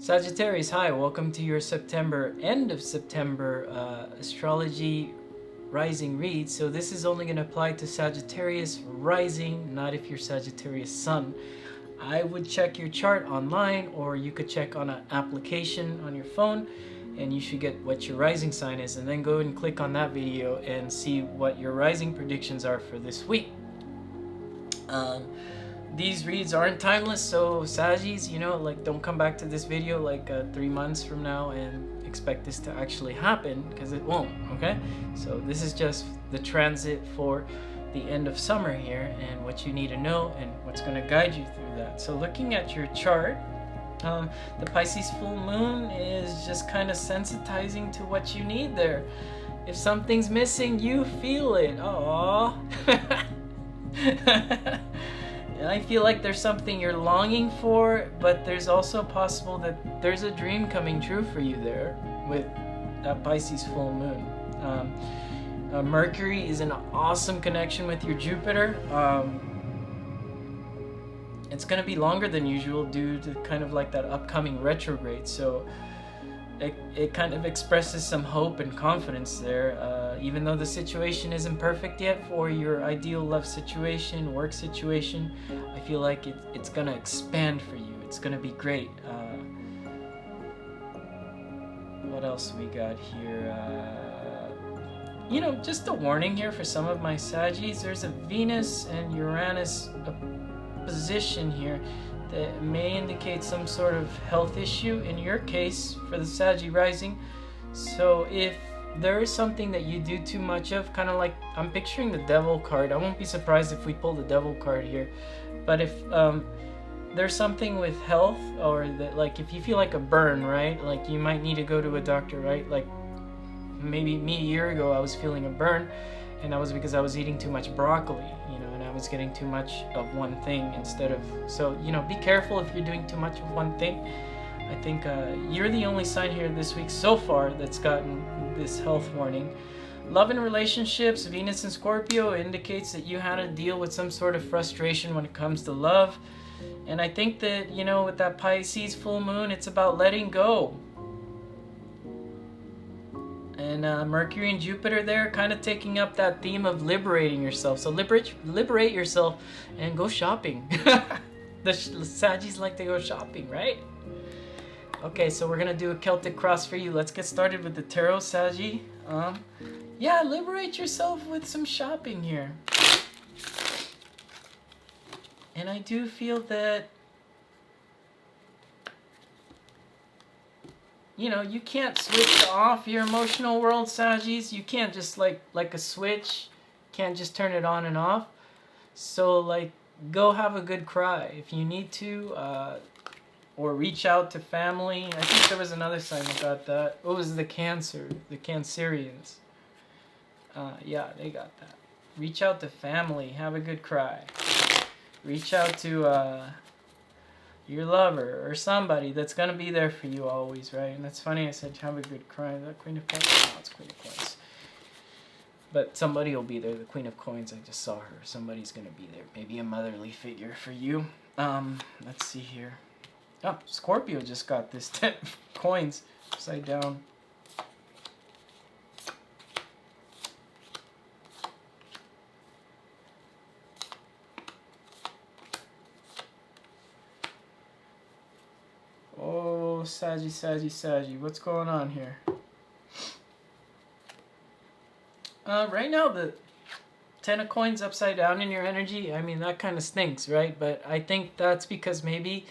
Sagittarius, hi, welcome to your end of September astrology rising read. So this is only going to apply to Sagittarius rising, not if you're Sagittarius sun. I would check your chart online, or you could check on an application on your phone, and you should get what your rising sign is, and then go and click on that video and see what your rising predictions are for this week. These reads aren't timeless, so Saggies, don't come back to this video like 3 months from now and expect this to actually happen, because it won't, okay? So this is just the transit for the end of summer here, and what you need to know and what's going to guide you through that. So looking at your chart, the Pisces full moon is just kind of sensitizing to what you need there. If something's missing, you feel it. Aww. And I feel like there's something you're longing for, but there's also possible that there's a dream coming true for you there with that Pisces full moon. Mercury is an awesome connection with your Jupiter. It's going to be longer than usual due to kind of like that upcoming retrograde, so it kind of expresses some hope and confidence there, even though the situation isn't perfect yet for your ideal love situation, work situation. I feel like it's going to expand for you. It's going to be great. What else we got here? Just a warning here for some of my Saggies. There's a Venus and Uranus position here that may indicate some sort of health issue in your case for the Saggy rising. So if there is something that you do too much of, kind of like I'm picturing the Devil card. I won't be surprised if we pull the Devil card here. But if there's something with health, or that, like if you feel like a burn, right? Like you might need to go to a doctor, right? Like maybe me a year ago I was feeling a burn, and that was because I was eating too much broccoli, and I was getting too much of one thing instead of, so, be careful if you're doing too much of one thing. I think you're the only sign here this week so far that's gotten this health warning. Love and relationships, Venus and Scorpio indicates that you had to deal with some sort of frustration when it comes to love. And I think that, with that Pisces full moon, it's about letting go. And Mercury and Jupiter there kind of taking up that theme of liberating yourself. So liberate yourself and go shopping. The Saggies like to go shopping, right? Okay, so we're going to do a Celtic cross for you. Let's get started with the Tarot Saggy. Yeah, liberate yourself with some shopping here. And I do feel that you can't switch off your emotional world, Saggies. You can't just like a switch. Can't just turn it on and off. So go have a good cry if you need to, or reach out to family. I think there was another sign that got that. What was the Cancerians? Yeah, they got that. Reach out to family. Have a good cry. Reach out to your lover or somebody that's gonna be there for you always, right? And that's funny, I said have a good cry. Is that Queen of Cups? No, it's Queen of Coins. But somebody will be there. The Queen of Coins, I just saw her. Somebody's gonna be there. Maybe a motherly figure for you. Let's see here. Oh, Scorpio just got this 10 coins upside down. Oh, Saggy, what's going on here? Right now, the 10 of coins upside down in your energy, I mean, that kind of stinks, right? But I think that's because maybe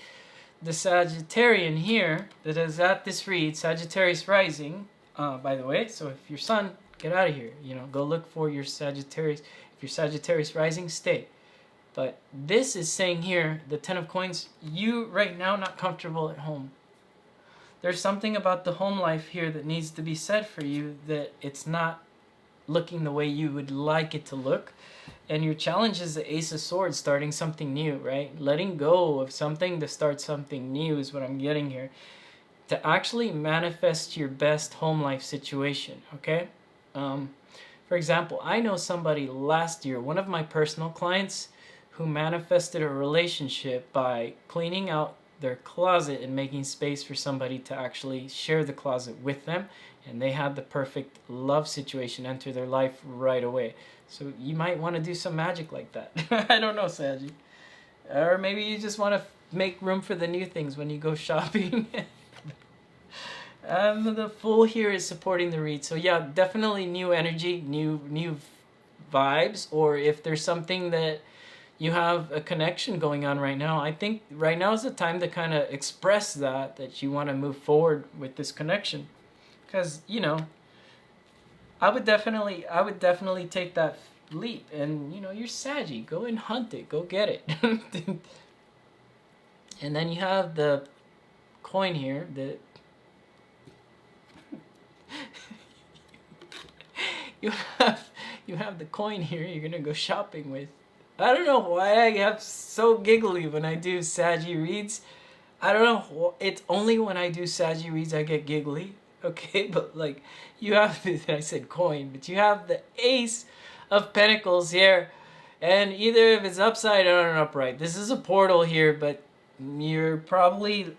the Sagittarian here that is at this read, Sagittarius rising, by the way, so if your sun, get out of here, go look for your Sagittarius. If you're Sagittarius rising, stay. But this is saying here, the 10 of coins, you right now not comfortable at home. There's something about the home life here that needs to be said for you, that it's not looking the way you would like it to look. And your challenge is the Ace of Swords, starting something new, right? Letting go of something to start something new is what I'm getting here. To actually manifest your best home life situation, okay? For example, I know somebody last year, one of my personal clients, who manifested a relationship by cleaning out their closet and making space for somebody to actually share the closet with them, and they had the perfect love situation enter their life right away. So you might want to do some magic like that. I don't know, Saggy. Or maybe you just want to make room for the new things when you go shopping. The Fool here is supporting the read. So yeah, definitely new energy, new vibes. Or if there's something that you have a connection going on right now, I think right now is the time to kind of express that you want to move forward with this connection. Because, you know, I would definitely take that leap. And, you know, you're Saggy. Go and hunt it. Go get it. And then you have the coin here. You have the coin here you're going to go shopping with. I don't know why I get so giggly when I do Saggy reads. I don't know. It's only when I do Saggy reads I get giggly. Okay, but like you have this, I said coin, but you have the Ace of Pentacles here. And either if it's upside down or upright. This is a portal here, but you're probably...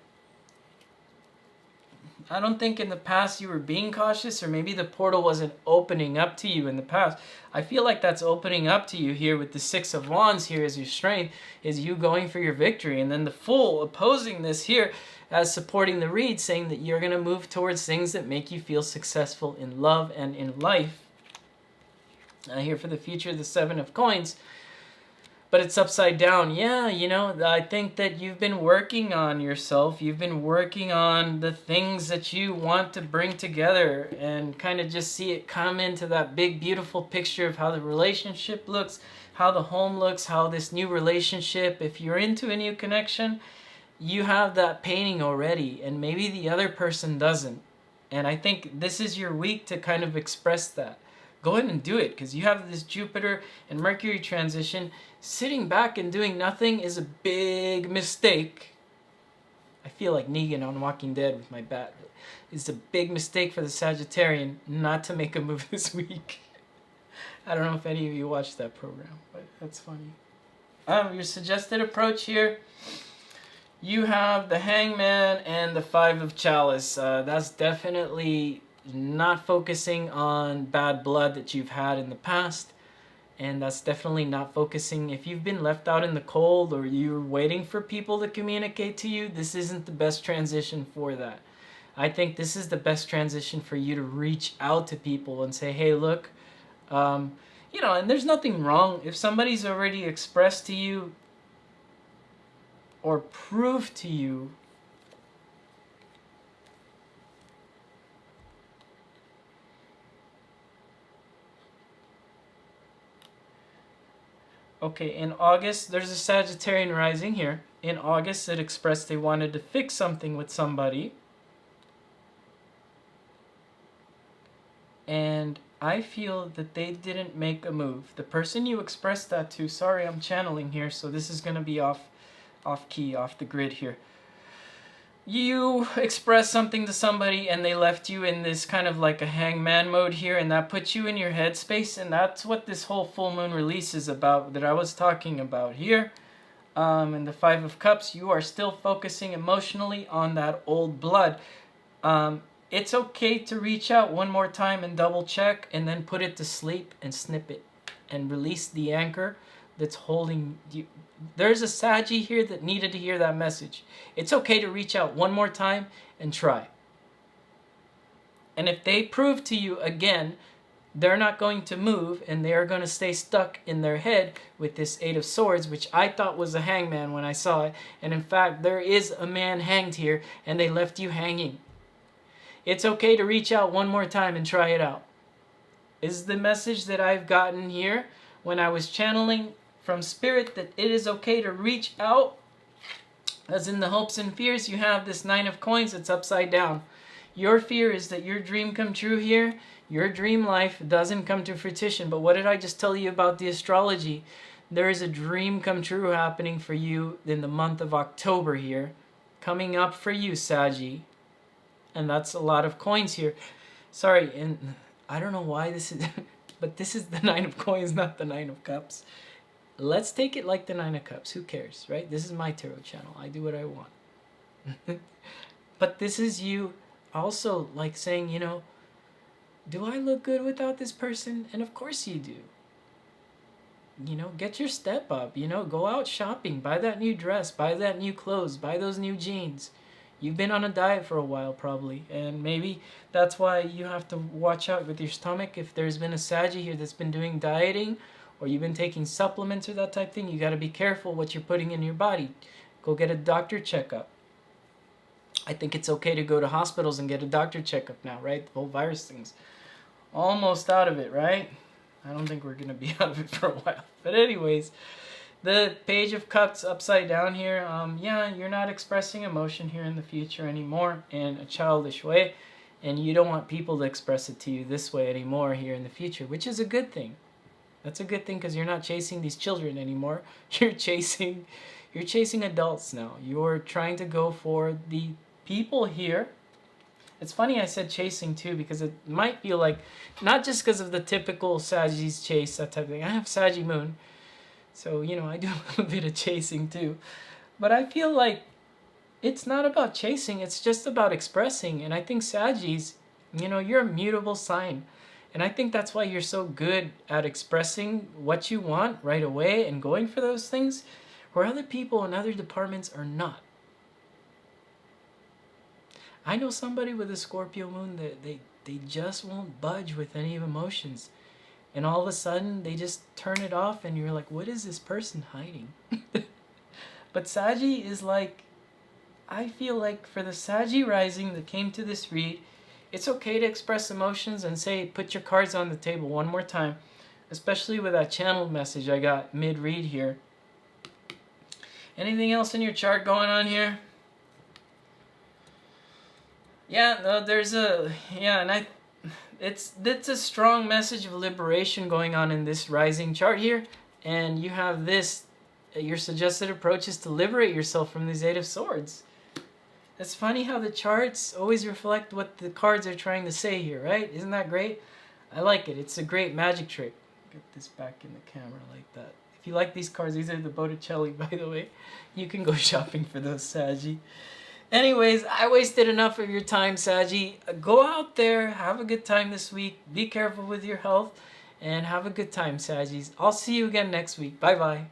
I don't think in the past you were being cautious, or maybe the portal wasn't opening up to you in the past. I feel like that's opening up to you here with the Six of Wands here as your strength, is you going for your victory. And then the Fool opposing this here as supporting the read, saying that you're going to move towards things that make you feel successful in love and in life. Here for the future, the Seven of Coins. But it's upside down. Yeah, you know, I think that you've been working on yourself. You've been working on the things that you want to bring together and kind of just see it come into that big, beautiful picture of how the relationship looks, how the home looks, how this new relationship, if you're into a new connection, you have that painting already, and maybe the other person doesn't. And I think this is your week to kind of express that. Go ahead and do it, because you have this Jupiter and Mercury transition. Sitting back and doing nothing is a big mistake. I feel like Negan on Walking Dead with my bat. It's a big mistake for the Sagittarian not to make a move this week. I don't know if any of you watched that program, but that's funny. Your suggested approach here. You have the Hangman and the Five of Chalice. That's definitely not focusing on bad blood that you've had in the past. And that's definitely not focusing. If you've been left out in the cold or you're waiting for people to communicate to you, this isn't the best transition for that. I think this is the best transition for you to reach out to people and say, hey, look, you know, and there's nothing wrong. If somebody's already expressed to you or proved to you okay, in August, there's a Sagittarian rising here. In August, it expressed they wanted to fix something with somebody. And I feel that they didn't make a move. The person you expressed that to, sorry, I'm channeling here, so this is going to be off key, off the grid here. You expressed something to somebody and they left you in this kind of like a hangman mode here, and that puts you in your headspace, and that's what this whole full moon release is about that I was talking about here. In the Five of Cups, you are still focusing emotionally on that old blood. It's okay to reach out one more time and double check and then put it to sleep and snip it and release the anchor that's holding you. There's a Saggy here that needed to hear that message. It's okay to reach out one more time and try. And if they prove to you again, they're not going to move and they are going to stay stuck in their head with this Eight of Swords, which I thought was a hangman when I saw it. And in fact, there is a man hanged here and they left you hanging. It's okay to reach out one more time and try it out. Is the message that I've gotten here when I was channeling from Spirit, that it is okay to reach out. As in the hopes and fears, you have this Nine of Coins that's upside down. Your fear is that your dream come true here. Your dream life doesn't come to fruition. But what did I just tell you about the astrology? There is a dream come true happening for you in the month of October here. Coming up for you, Saggy. And that's a lot of coins here. Sorry, and I don't know why this is... but this is the Nine of Coins, not the Nine of Cups. Let's take it like the Nine of Cups. Who cares, right? This is my tarot channel. I do what I want. But this is you also like saying, you know, do I look good without this person? And of course you do. You know, get your step up, you know, go out shopping, buy that new dress, buy that new clothes, buy those new jeans. You've been on a diet for a while probably, and maybe that's why you have to watch out with your stomach. If there's been a Saggy here that's been doing dieting, or you've been taking supplements or that type thing, you got to be careful what you're putting in your body. Go get a doctor checkup. I think it's okay to go to hospitals and get a doctor checkup now, right? The whole virus thing's almost out of it, right? I don't think we're going to be out of it for a while. But anyways, the Page of Cups upside down here. Yeah, you're not expressing emotion here in the future anymore in a childish way. And you don't want people to express it to you this way anymore here in the future, which is a good thing. That's a good thing because you're not chasing these children anymore. You're chasing adults now. You're trying to go for the people here. It's funny I said chasing too, because it might feel like, not just because of the typical Sagittarius chase, that type of thing. I have Saggy Moon, so, you know, I do a little bit of chasing too. But I feel like it's not about chasing, it's just about expressing. And I think Sagittarius, you know, you're a mutable sign. And I think that's why you're so good at expressing what you want right away and going for those things, where other people in other departments are not. I know somebody with a Scorpio moon that they just won't budge with any emotions. And all of a sudden, they just turn it off and you're like, what is this person hiding? But Saggy is like, I feel like for the Saggy rising that came to this read, it's okay to express emotions and say, put your cards on the table one more time. Especially with that channeled message I got mid-read here. Anything else in your chart going on here? Yeah, no, there's a, yeah, and it's a strong message of liberation going on in this rising chart here. And you have this, your suggested approach is to liberate yourself from these Eight of Swords. It's funny how the charts always reflect what the cards are trying to say here, right? Isn't that great? I like it. It's a great magic trick. Get this back in the camera like that. If you like these cards, these are the Botticelli, by the way. You can go shopping for those, Saggy. Anyways, I wasted enough of your time, Saggy. Go out there, have a good time this week. Be careful with your health, and have a good time, Saggies. I'll see you again next week. Bye-bye.